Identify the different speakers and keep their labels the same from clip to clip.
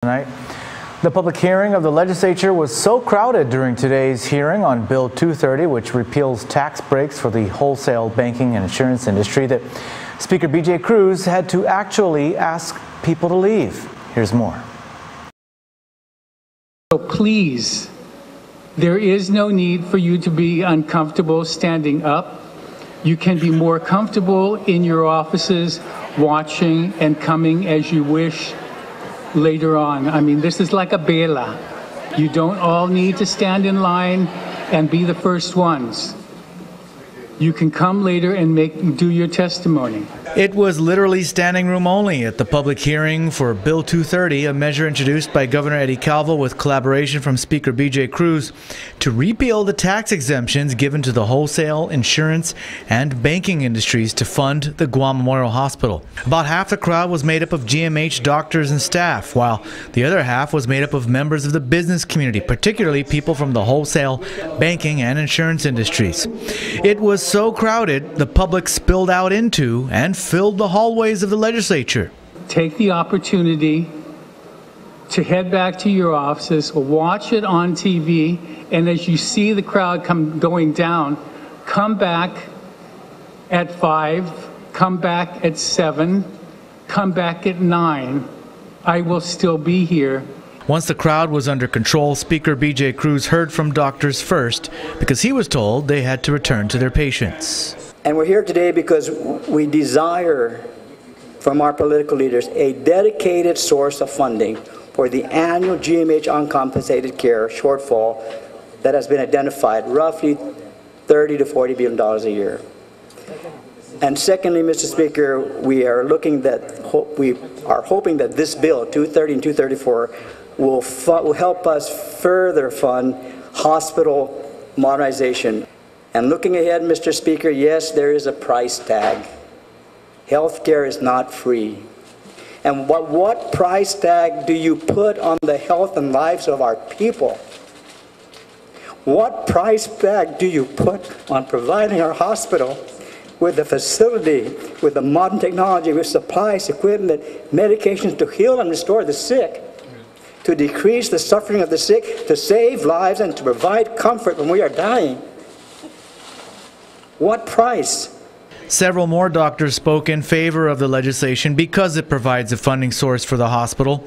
Speaker 1: Tonight. The public hearing of the legislature was so crowded during today's hearing on Bill 230, which repeals tax breaks for the wholesale banking and insurance industry, that Speaker B.J. Cruz had to actually ask people to leave. Here's more.
Speaker 2: So please, there is no need for you to be uncomfortable standing up. You can be more comfortable in your offices, watching and coming as you wish later on. I mean, this is like a bela. You don't all need to stand in line and be the first ones. You can come later and do your testimony.
Speaker 1: It was literally standing room only at the public hearing for Bill 230, a measure introduced by Governor Eddie Calvo with collaboration from Speaker B.J. Cruz to repeal the tax exemptions given to the wholesale, insurance, and banking industries to fund the GUAM Memorial Hospital. About half the crowd was made up of GMH doctors and staff, while the other half was made up of members of the business community, particularly people from the wholesale, banking, and insurance industries. It was so crowded, the public spilled out into and filled the hallways of the legislature.
Speaker 2: Take the opportunity to head back to your offices, watch it on TV, and as you see the crowd going down, come back at 5, come back at 7, come back at 9. I will still be here.
Speaker 1: Once the crowd was under control, Speaker B.J. Cruz heard from doctors first because he was told they had to return to their patients.
Speaker 3: And we're here today because we desire from our political leaders a dedicated source of funding for the annual GMH uncompensated care shortfall that has been identified, roughly $30 to $40 billion a year. And secondly, Mr. Speaker, we are hoping that this bill, 230 and 234, will help us further fund hospital modernization. And looking ahead, Mr. Speaker, yes, there is a price tag. Healthcare is not free. And what price tag do you put on the health and lives of our people? What price tag do you put on providing our hospital with the facility, with the modern technology, with supplies, equipment, medications to heal and restore the sick, to decrease the suffering of the sick, to save lives, and to provide comfort when we are dying? What price?
Speaker 1: Several more doctors spoke in favor of the legislation because it provides a funding source for the hospital.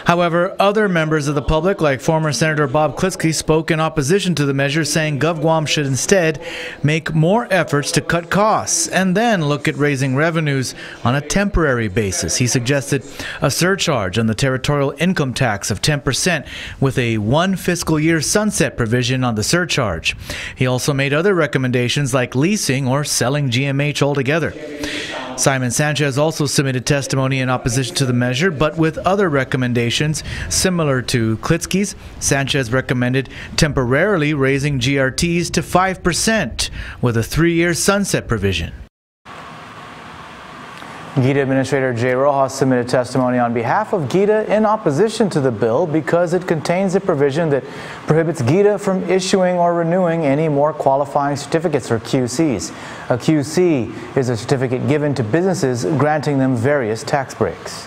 Speaker 1: However, other members of the public, like former Senator Bob Klitsky, spoke in opposition to the measure, saying GovGuam should instead make more efforts to cut costs and then look at raising revenues on a temporary basis. He suggested a surcharge on the territorial income tax of 10% with a 1 fiscal year sunset provision on the surcharge. He also made other recommendations like leasing or selling GMH altogether. Simon Sanchez also submitted testimony in opposition to the measure, but with other recommendations similar to Klitsky's. Sanchez recommended temporarily raising GRTs to 5% with a 3-year sunset provision. GITA Administrator Jay Rojas submitted testimony on behalf of GITA in opposition to the bill because it contains a provision that prohibits GITA from issuing or renewing any more qualifying certificates, or QCs. A QC is a certificate given to businesses granting them various tax breaks.